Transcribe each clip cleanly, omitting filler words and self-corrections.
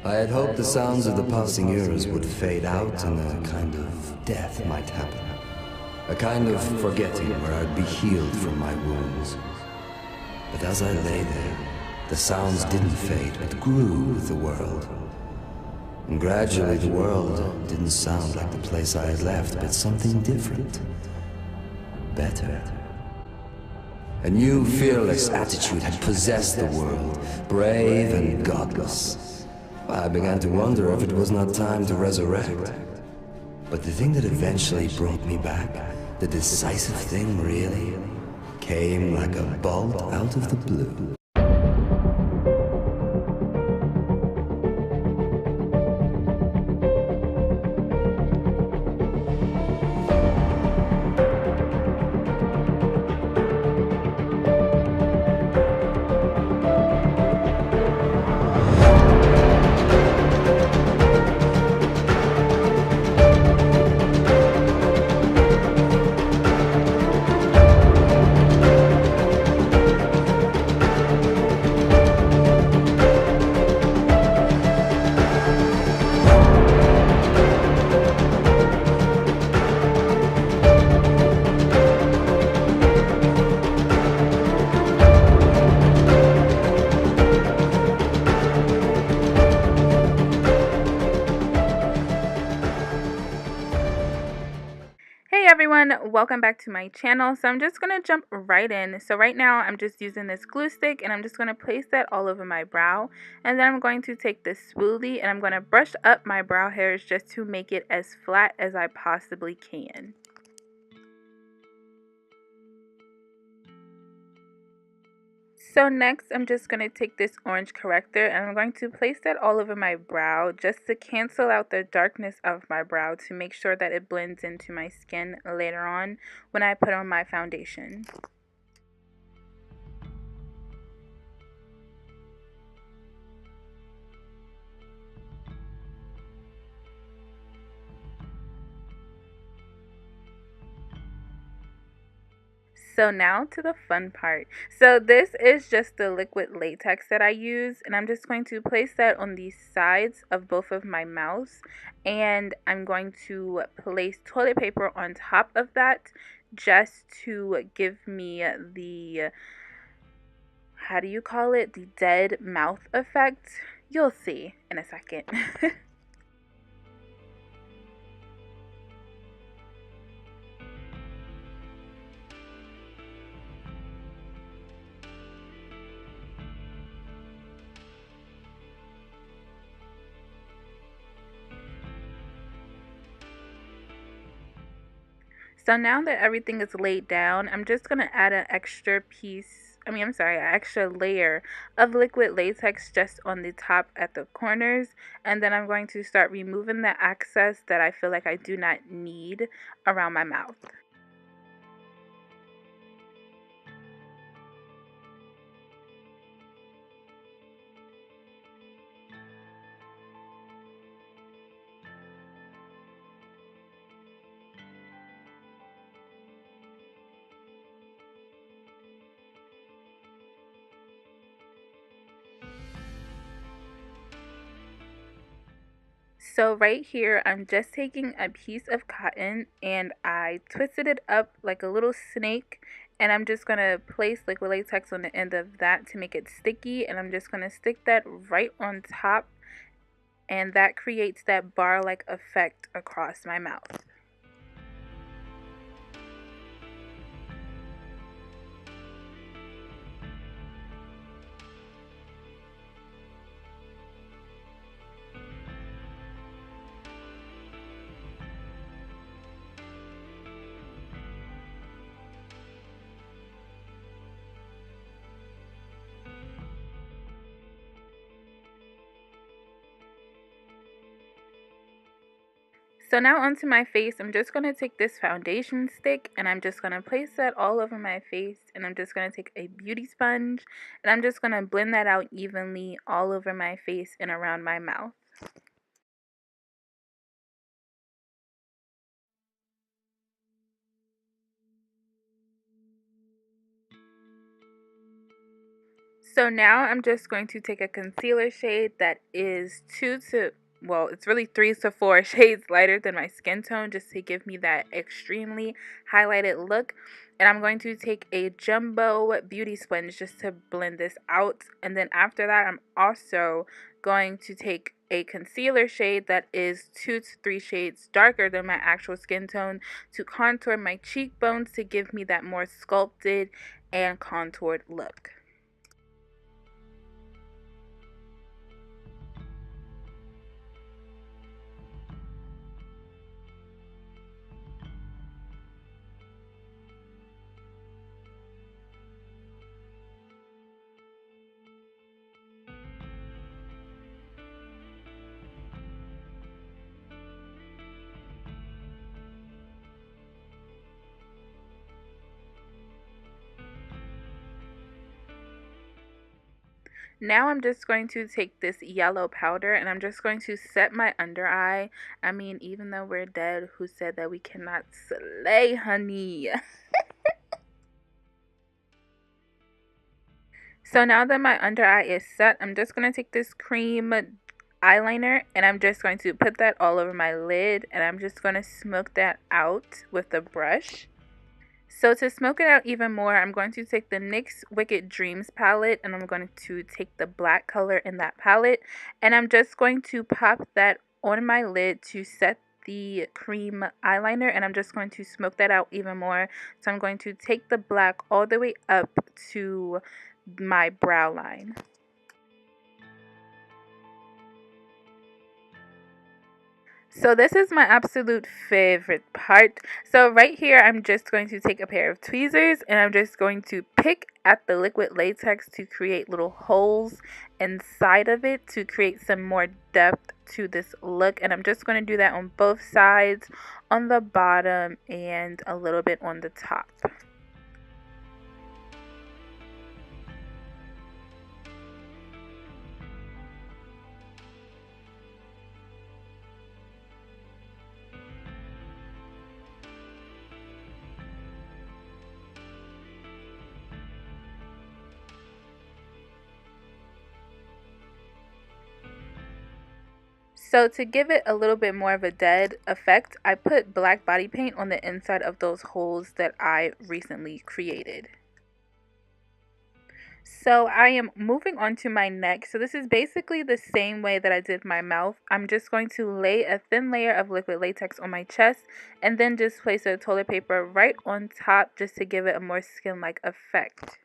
I had hoped the sounds of the passing eras would fade out and a kind of death might happen. A kind of forgetting where I'd be healed from my wounds. But as I lay there, the sounds didn't fade but grew with the world. And gradually the world didn't sound like the place I had left, but something different. Better. A new fearless attitude had possessed the world, brave and godless. I began to wonder if it was not time to resurrect. But the thing that eventually brought me back, the decisive thing really, came like a bolt out of the blue. Hey everyone, welcome back to my channel. So I'm just going to jump right in. So right now I'm just using this glue stick and I'm just going to place that all over my brow. And then I'm going to take this spoolie and I'm going to brush up my brow hairs just to make it as flat as I possibly can. So next I'm just going to take this orange corrector and I'm going to place that all over my brow just to cancel out the darkness of my brow to make sure that it blends into my skin later on when I put on my foundation. So now to the fun part. So this is just the liquid latex that I use, and I'm just going to place that on the sides of both of my mouths, and I'm going to place toilet paper on top of that just to give me the, how do you call it, the dead mouth effect. You'll see in a second. So now that everything is laid down, I'm just going to add an extra an extra layer of liquid latex just on the top at the corners. And then I'm going to start removing the excess that I feel like I do not need around my mouth. So right here, I'm just taking a piece of cotton and I twisted it up like a little snake, and I'm just going to place liquid latex on the end of that to make it sticky, and I'm just going to stick that right on top, and that creates that bar-like effect across my mouth. So now onto my face, I'm just going to take this foundation stick and I'm just going to place that all over my face, and I'm just going to take a beauty sponge and I'm just going to blend that out evenly all over my face and around my mouth. So now I'm just going to take a concealer shade that is it's really 3 to 4 shades lighter than my skin tone, just to give me that extremely highlighted look. And I'm going to take a jumbo beauty sponge just to blend this out. And then after that, I'm also going to take a concealer shade that is 2 to 3 shades darker than my actual skin tone to contour my cheekbones to give me that more sculpted and contoured look. Now I'm just going to take this yellow powder and I'm just going to set my under eye. I mean, even though we're dead, who said that we cannot slay, honey? So now that my under eye is set, I'm just going to take this cream eyeliner and I'm just going to put that all over my lid and I'm just going to smoke that out with the brush. So to smoke it out even more, I'm going to take the NYX Wicked Dreams palette and I'm going to take the black color in that palette and I'm just going to pop that on my lid to set the cream eyeliner and I'm just going to smoke that out even more. So I'm going to take the black all the way up to my brow line. So this is my absolute favorite part. So right here, I'm just going to take a pair of tweezers and I'm just going to pick at the liquid latex to create little holes inside of it to create some more depth to this look. And I'm just going to do that on both sides, on the bottom and a little bit on the top. So to give it a little bit more of a dead effect, I put black body paint on the inside of those holes that I recently created. So I am moving on to my neck. So this is basically the same way that I did my mouth. I'm just going to lay a thin layer of liquid latex on my chest and then just place a toilet paper right on top just to give it a more skin-like effect.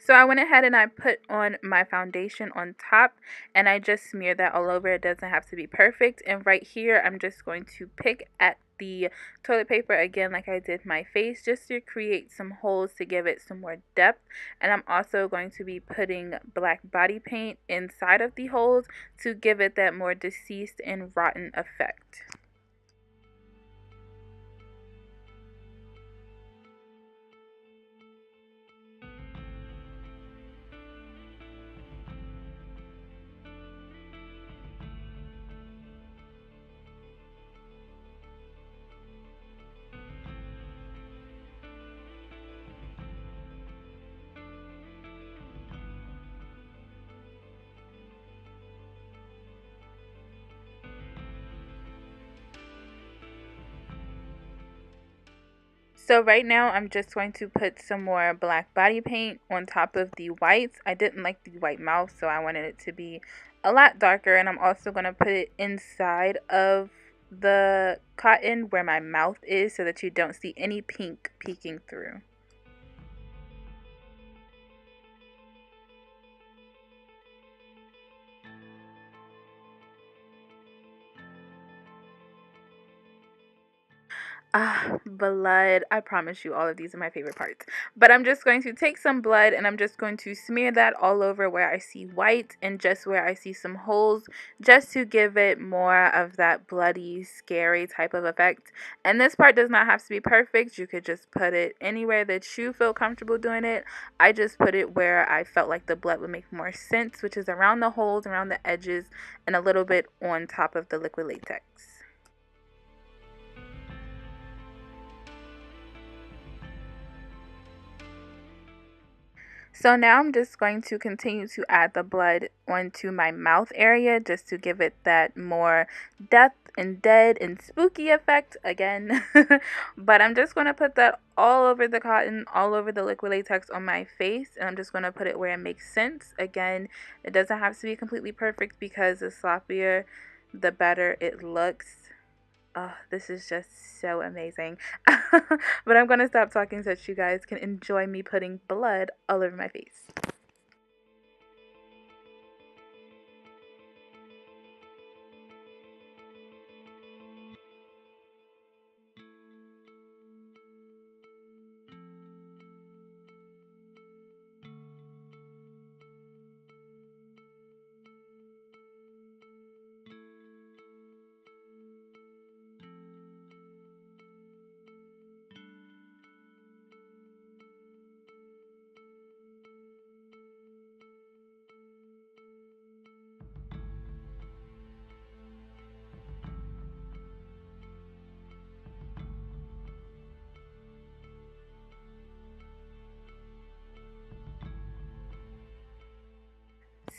So I went ahead and I put on my foundation on top and I just smeared that all over. It doesn't have to be perfect. And right here, I'm just going to pick at the toilet paper again like I did my face just to create some holes to give it some more depth. And I'm also going to be putting black body paint inside of the holes to give it that more deceased and rotten effect. So right now I'm just going to put some more black body paint on top of the whites. I didn't like the white mouth, so I wanted it to be a lot darker. And I'm also going to put it inside of the cotton where my mouth is so that you don't see any pink peeking through. Ah, blood. I promise you all of these are my favorite parts. But I'm just going to take some blood and I'm just going to smear that all over where I see white and just where I see some holes, just to give it more of that bloody, scary type of effect. And this part does not have to be perfect. You could just put it anywhere that you feel comfortable doing it. I just put it where I felt like the blood would make more sense, which is around the holes, around the edges, and a little bit on top of the liquid latex. So now I'm just going to continue to add the blood onto my mouth area just to give it that more death and dead and spooky effect again. But I'm just going to put that all over the cotton, all over the liquid latex on my face, and I'm just going to put it where it makes sense. Again, it doesn't have to be completely perfect because the sloppier, the better it looks. Oh, this is just so amazing. But I'm going to stop talking so that you guys can enjoy me putting blood all over my face.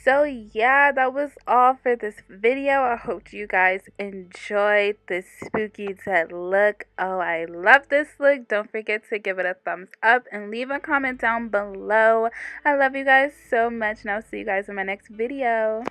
So yeah, that was all for this video. I hope you guys enjoyed this spooky Ted look. Oh, I love this look. Don't forget to give it a thumbs up and leave a comment down below. I love you guys so much, and I'll see you guys in my next video.